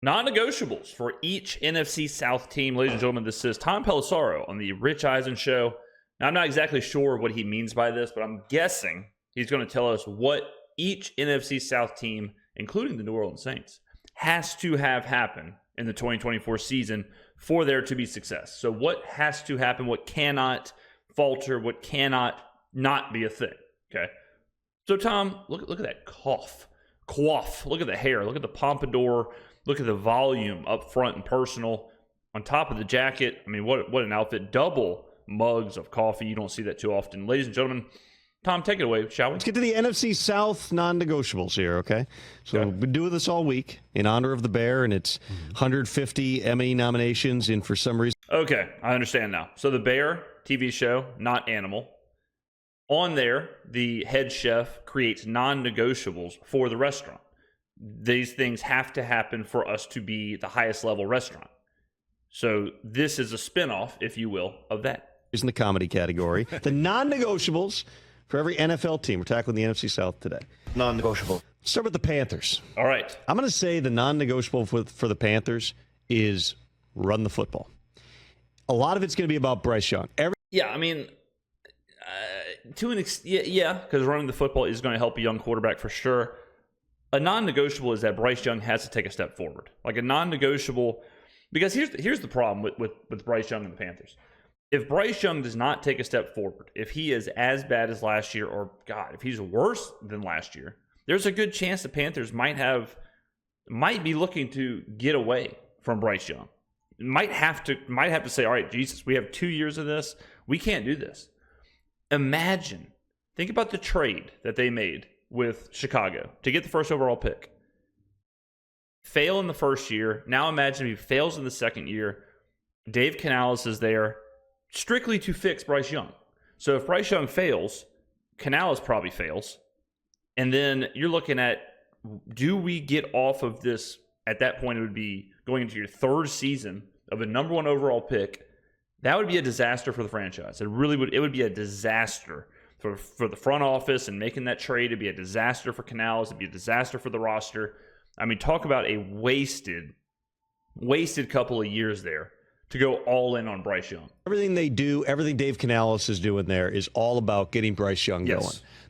Non-negotiables for each NFC South team. Ladies and gentlemen, this is Tom Pelissero on the Eisen Show. Now, I'm not exactly sure what he means by this, but I'm guessing he's going to tell us what each NFC South team, including the New Orleans Saints, has to have happen in the 2024 season for there to be success. So what has to happen, what cannot falter, what cannot not be a thing, okay? So, Tom, look at that coif. Look at the hair. Look at the pompadour. Look at the volume up front and personal. On top of the jacket, I mean, what an outfit. Double mugs of coffee. You don't see that too often. Ladies and gentlemen, Tom, take it away, shall we? Let's get to the NFC South non-negotiables here, okay? So we've been doing this all week in honor of the Bear and its 150 Emmy nominations, and for some reason... Okay, I understand now. So the Bear TV show, not Animal. On there, the head chef creates non-negotiables for the restaurant. These things have to happen for us to be the highest level restaurant. So this is a spinoff, if you will, of that. Is in the comedy category. The non-negotiables for every NFL team. We're tackling the NFC South today. Non-negotiable. Start with the Panthers. All right. I'm going to say the non-negotiable for the Panthers is run the football. A lot of it's going to be about Bryce Young. I mean, to an extent, yeah, because running the football is going to help a young quarterback for sure. A non-negotiable is that Bryce Young has to take a step forward. Like a non-negotiable, because here's the problem with Bryce Young and the Panthers. If Bryce Young does not take a step forward, if he is as bad as last year, or God, if he's worse than last year, there's a good chance the Panthers might be looking to get away from Bryce Young. Might have to say, all right, Jesus, we have 2 years of this. We can't do this. Think about the trade that they made with Chicago to get the first overall pick. Fail in the first year. Now imagine if he fails in the second year. Dave Canales is there strictly to fix Bryce Young. So if Bryce Young fails, Canales probably fails. And then you're looking at, do we get off of this? At that point, it would be going into your third season of a number one overall pick. That would be a disaster for the franchise. It really would. It would be a disaster for the front office and making that trade. It'd be a disaster for Canales. It'd be a disaster for the roster. I mean, talk about a wasted couple of years there to go all in on Bryce Young. Everything they do, everything Dave Canales is doing there is all about getting Bryce Young going.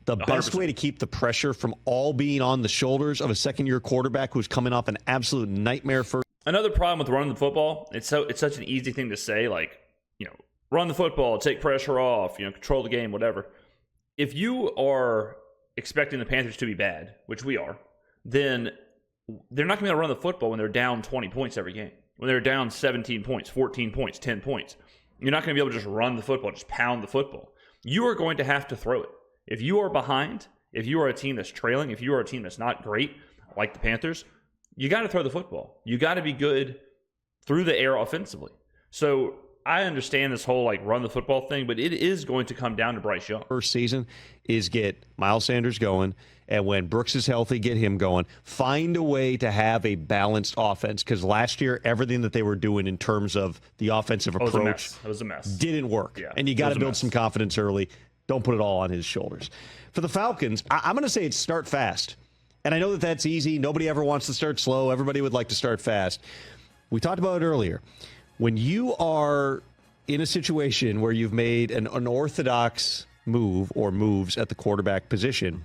The 100%. Best way to keep the pressure from all being on the shoulders of a second-year quarterback who's coming off an absolute nightmare first. Another problem with running the football, it's such an easy thing to say, like, run the football, take pressure off, control the game, whatever. If you are expecting the Panthers to be bad, which we are, then they're not going to be able to run the football when they're down 20 points every game. When they're down 17 points, 14 points, 10 points. You're not going to be able to just run the football, just pound the football. You are going to have to throw it. If you are behind, if you are a team that's trailing, if you are a team that's not great, like the Panthers, you got to throw the football. You got to be good through the air offensively. So I understand this whole run the football thing, but it is going to come down to Bryce Young. First season is get Miles Sanders going, and when Brooks is healthy, get him going. Find a way to have a balanced offense, because last year, everything that they were doing in terms of the offensive approach was a mess. Didn't work. Yeah, and you got to build some confidence early. Don't put it all on his shoulders. For the Falcons, I'm going to say it's start fast. And I know that that's easy. Nobody ever wants to start slow. Everybody would like to start fast. We talked about it earlier. When you are in a situation where you've made an unorthodox move or moves at the quarterback position,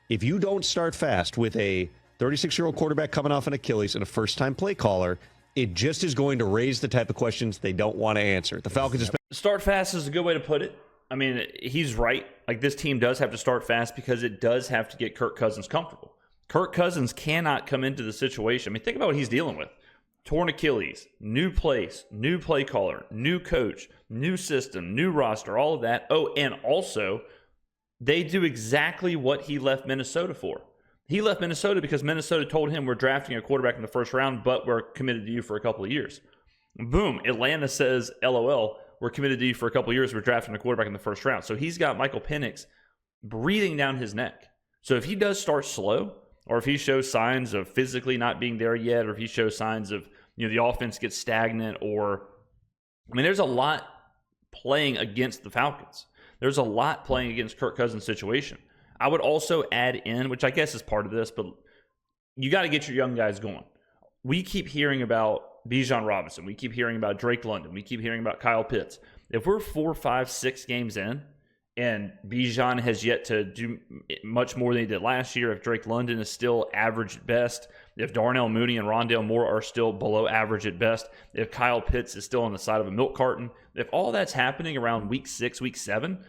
if you don't start fast with a 36-year-old quarterback coming off an Achilles and a first-time play caller, it just is going to raise the type of questions they don't want to answer. The Falcons start fast is a good way to put it. I mean, he's right. This team does have to start fast because it does have to get Kirk Cousins comfortable. Kirk Cousins cannot come into the situation. I mean, think about what he's dealing with. Torn Achilles, new place, new play caller, new coach, new system, new roster, all of that. Oh, and also, they do exactly what he left Minnesota for. He left Minnesota because Minnesota told him, we're drafting a quarterback in the first round, but we're committed to you for a couple of years. Boom, Atlanta says, LOL, we're committed to you for a couple of years. We're drafting a quarterback in the first round. So he's got Michael Penix breathing down his neck. So if he does start slow, or if he shows signs of physically not being there yet, or if he shows signs of, the offense gets stagnant, there's a lot playing against the Falcons. There's a lot playing against Kirk Cousins' situation. I would also add in, which I guess is part of this, but you got to get your young guys going. we keep hearing about Bijan Robinson. We keep hearing about Drake London. We keep hearing about Kyle Pitts. If we're 4, 5, 6 games in and Bijan has yet to do much more than he did last year, if Drake London is still average at best, if Darnell Mooney and Rondale Moore are still below average at best, if Kyle Pitts is still on the side of a milk carton, if all that's happening around week 6, week 7,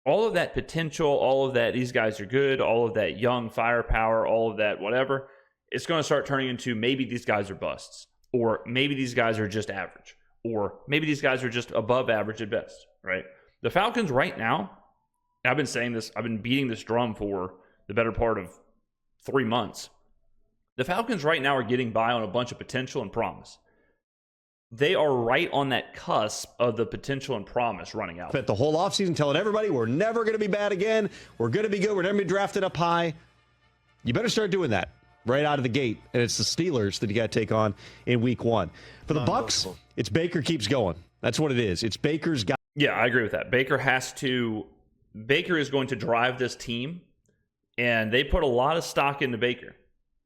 all of that potential, all of that these guys are good, all of that young firepower, all of that whatever, it's going to start turning into maybe these guys are busts, or maybe these guys are just average, or maybe these guys are just above average at best, right? The Falcons right now, and I've been saying this, I've been beating this drum for the better part of 3 months. The Falcons right now are getting by on a bunch of potential and promise. They are right on that cusp of the potential and promise running out. Spent the whole offseason telling everybody we're never going to be bad again. We're going to be good. We're never going to be drafted up high. You better start doing that right out of the gate. And it's the Steelers that you got to take on in week 1. For the Bucs, it's Baker keeps going. That's what it is. It's Baker's got. Yeah, I agree with that. Baker is going to drive this team, and they put a lot of stock into Baker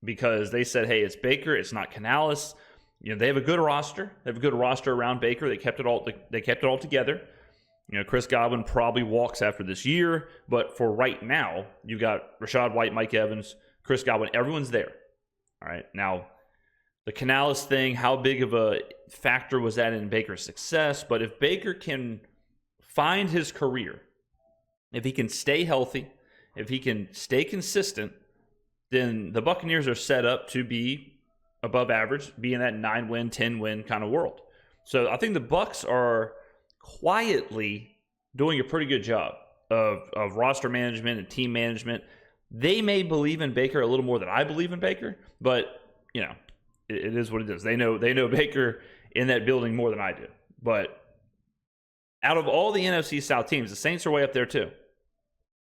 because they said, hey, it's Baker, it's not Canales. They have a good roster. They have a good roster around Baker. They kept it all together. Chris Godwin probably walks after this year, but for right now, you've got Rachaad White, Mike Evans, Chris Godwin. Everyone's there. All right. Now, the Canales thing, how big of a factor was that in Baker's success? But if Baker can find his career, if he can stay healthy, if he can stay consistent, then the Buccaneers are set up to be above average, be in that 9-win, 10-win kind of world. So I think the Bucs are quietly doing a pretty good job of roster management and team management. They may believe in Baker a little more than I believe in Baker, but it is what it is. They know Baker in that building more than I do. But out of all the NFC South teams, the Saints are way up there too.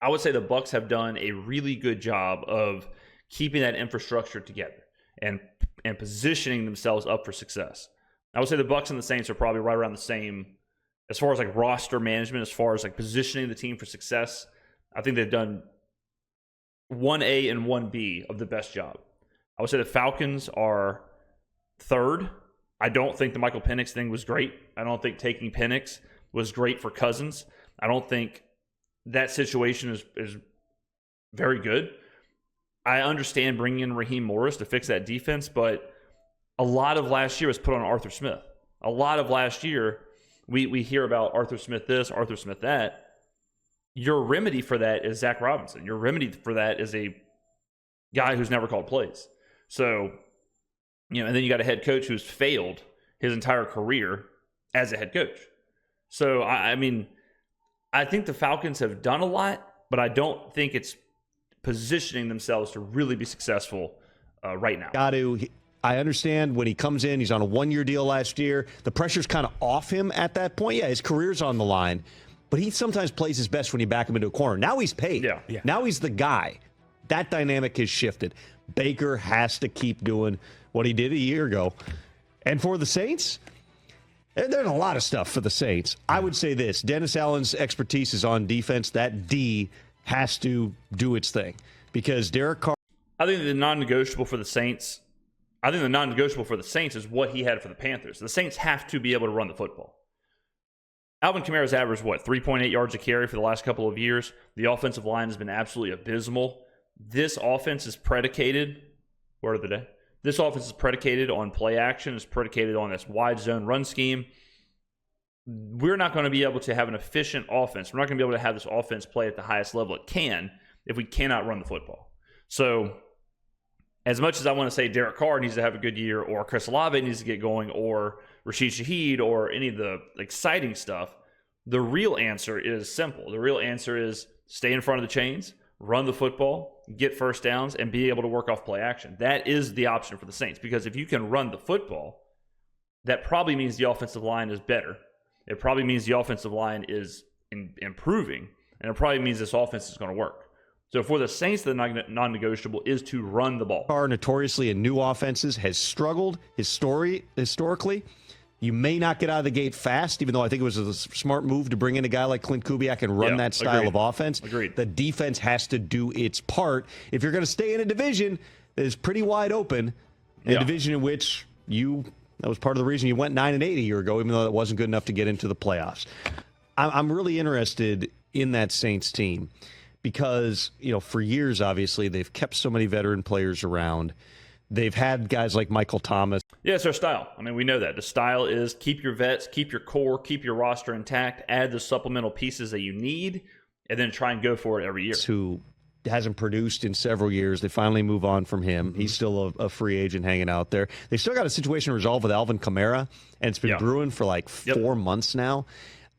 I would say the Bucs have done a really good job of keeping that infrastructure together and positioning themselves up for success. I would say the Bucs and the Saints are probably right around the same as far as like roster management, as far as like positioning the team for success. I think they've done 1A and 1B of the best job. I would say the Falcons are third. I don't think the Michael Penix thing was great. I don't think taking Penix was great for Cousins. I don't think that situation is very good. I understand bringing in Raheem Morris to fix that defense, but a lot of last year was put on Arthur Smith. A lot of last year, we hear about Arthur Smith this, Arthur Smith that. Your remedy for that is Zach Robinson. Your remedy for that is a guy who's never called plays. So, and then you got a head coach who's failed his entire career as a head coach. So, I mean, I think the Falcons have done a lot, but I don't think it's positioning themselves to really be successful right now. I understand when he comes in, he's on a 1-year deal last year. The pressure's kind of off him at that point. Yeah, his career's on the line, but he sometimes plays his best when you back him into a corner. Now he's paid. Yeah. Now he's the guy. That dynamic has shifted. Baker has to keep doing what he did a year ago. And for the Saints, there's a lot of stuff for the Saints. I would say this. Dennis Allen's expertise is on defense. That D has to do its thing because Derek Carr. I think the non-negotiable for the Saints is what he had for the Panthers. The Saints have to be able to run the football. Alvin Kamara's averaged, 3.8 yards a carry for the last couple of years. The offensive line has been absolutely abysmal. This offense is predicated, word of the day, this offense is predicated on play action, is predicated on this wide zone run scheme. We're not going to be able to have an efficient offense. We're not going to be able to have this offense play at the highest level it can if we cannot run the football. So as much as I want to say Derek Carr needs to have a good year, or Chris Olave needs to get going, or Rashid Shaheed, or any of the exciting stuff, the real answer is simple. The real answer is stay in front of the chains, run the football, get first downs, and be able to work off play action. That is the option for the Saints, because if you can run the football, that probably means the offensive line is better. It probably means the offensive line is improving, and it probably means this offense is going to work. So for the Saints, the non-negotiable is to run the ball. Carr, notoriously in new offenses, has struggled historically. You may not get out of the gate fast, even though I think it was a smart move to bring in a guy like Clint Kubiak and run that style of offense. Agreed. The defense has to do its part. If you're going to stay in a division that is pretty wide open, in a division in which that was part of the reason you went 9-8 a year ago, even though that wasn't good enough to get into the playoffs. I'm really interested in that Saints team because, for years, obviously, they've kept so many veteran players around. They've had guys like Michael Thomas. Yeah, it's their style. I mean, we know that. The style is keep your vets, keep your core, keep your roster intact, add the supplemental pieces that you need, and then try and go for it every year. Who hasn't produced in several years. They finally move on from him. He's still a free agent hanging out there. They still got a situation resolved with Alvin Kamara, and it's been brewing for like 4 months now.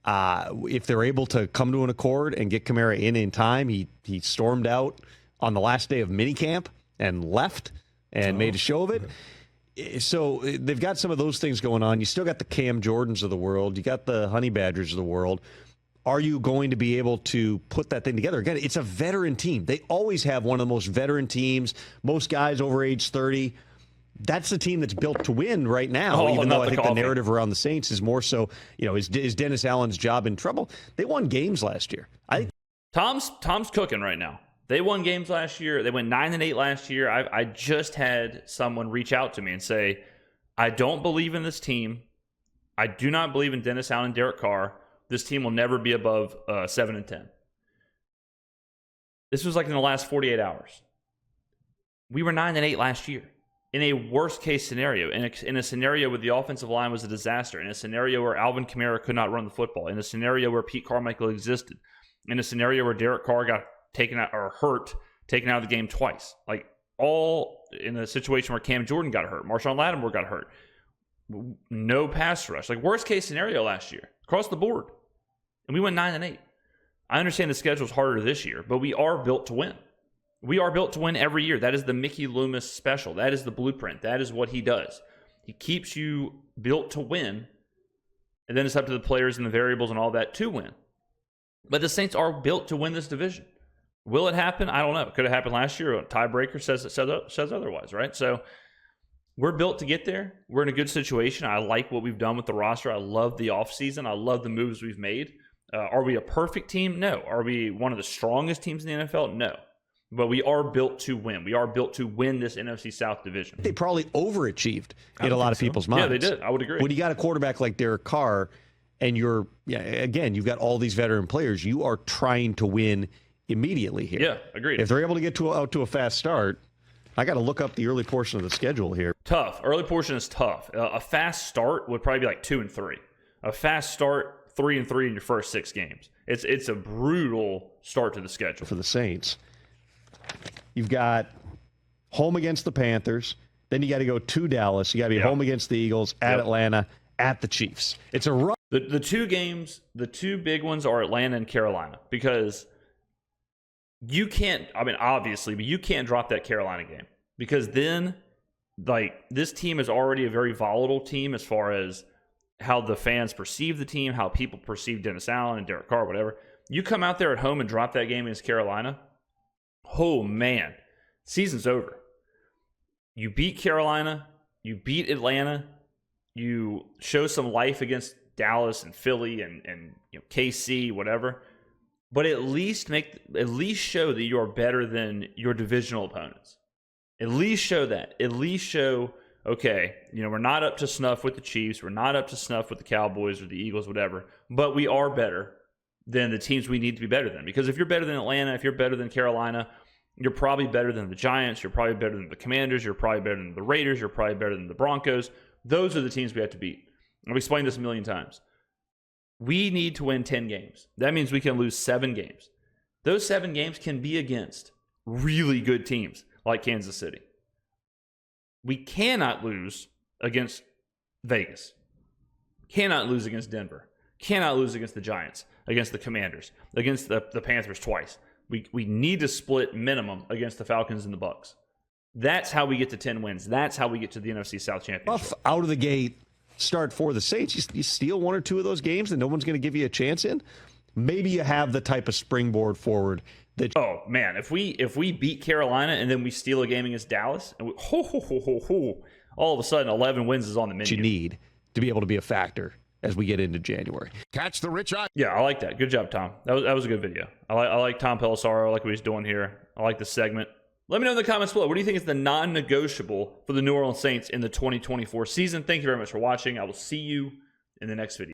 If they're able to come to an accord and get Kamara in time, he stormed out on the last day of minicamp and left and made a show of it. So they've got some of those things going on. You still got the Cam Jordans of the world. You got the Honey Badgers of the world. Are you going to be able to put that thing together? Again, it's a veteran team. They always have one of the most veteran teams, most guys over age 30. That's the team that's built to win right now, even though I think the narrative around the Saints is more so, is Dennis Allen's job in trouble? They won games last year. Tom's cooking right now. They won games last year. They went 9-8 last year. I just had someone reach out to me and say, I don't believe in this team. I do not believe in Dennis Allen and Derek Carr. This team will never be above 7-10. This was like in the last 48 hours. We were 9-8 last year. In a worst-case scenario, in a scenario where the offensive line was a disaster, in a scenario where Alvin Kamara could not run the football, in a scenario where Pete Carmichael existed, in a scenario where Derek Carr got taken out or taken out of the game twice, like all in a situation where Cam Jordan got hurt, Marshawn Lattimore got hurt, no pass rush, like worst-case scenario last year across the board, and we went 9-8. I understand the schedule's harder this year, but we are built to win. We are built to win every year. That is the Mickey Loomis special. That is the blueprint. That is what he does. He keeps you built to win, and then it's up to the players and the variables and all that to win. But the Saints are built to win this division. Will it happen? I don't know. It could have happened last year. A tiebreaker says otherwise, right? So we're built to get there. We're in a good situation. I like what we've done with the roster. I love the offseason. I love the moves we've made. Are we a perfect team? No. Are we one of the strongest teams in the NFL? No. But we are built to win. We are built to win this NFC South division. They probably overachieved in a lot of people's minds. Yeah, they did. I would agree. When you got a quarterback like Derek Carr, and you've got all these veteran players, you are trying to win immediately here. Yeah, agreed. If they're able to get out to a fast start, I got to look up the early portion of the schedule here. Tough. Early portion is tough. A fast start would probably be like 2-3. A fast start, 3-3 in your first 6 games. It's a brutal start to the schedule for the Saints. You've got home against the Panthers. Then you got to go to Dallas. You got to be home against the Eagles, at Atlanta, at the Chiefs. It's a rough. The 2 games, the 2 big ones are Atlanta and Carolina, because you can't, obviously, but you can't drop that Carolina game, because then, this team is already a very volatile team as far as how the fans perceive the team, how people perceive Dennis Allen and Derek Carr, whatever. You come out there at home and drop that game against Carolina, oh man, season's over. You beat Carolina, you beat Atlanta, you show some life against Dallas and Philly and KC, whatever. But at least show that you are better than your divisional opponents. At least show that. At least show, okay, we're not up to snuff with the Chiefs, we're not up to snuff with the Cowboys or the Eagles, whatever, but we are better than the teams we need to be better than. Because if you're better than Atlanta, if you're better than Carolina, you're probably better than the Giants, you're probably better than the Commanders, you're probably better than the Raiders, you're probably better than the Broncos. Those are the teams we have to beat. I've explained this a million times. We need to win 10 games. That means we can lose 7 games. Those 7 games can be against really good teams like Kansas City. We cannot lose against Vegas. Cannot lose against Denver. Cannot lose against the Giants, against the Commanders, against the Panthers twice. We need to split minimum against the Falcons and the Bucs. That's how we get to 10 wins. That's how we get to the NFC South Championship. Rough out of the gate start for the Saints. You steal 1 or 2 of those games and no one's going to give you a chance in. Maybe you have the type of springboard forward that. Oh man, if we beat Carolina and then we steal a game against Dallas, and all of a sudden 11 wins is on the menu. You need to be able to be a factor as we get into January. Catch the rich eye. Yeah, I like that. Good job, Tom. That was a good video. I like Tom Pelissero. I like what he's doing here. I like the segment. Let me know in the comments below. What do you think is the non-negotiable for the New Orleans Saints in the 2024 season? Thank you very much for watching. I will see you in the next video.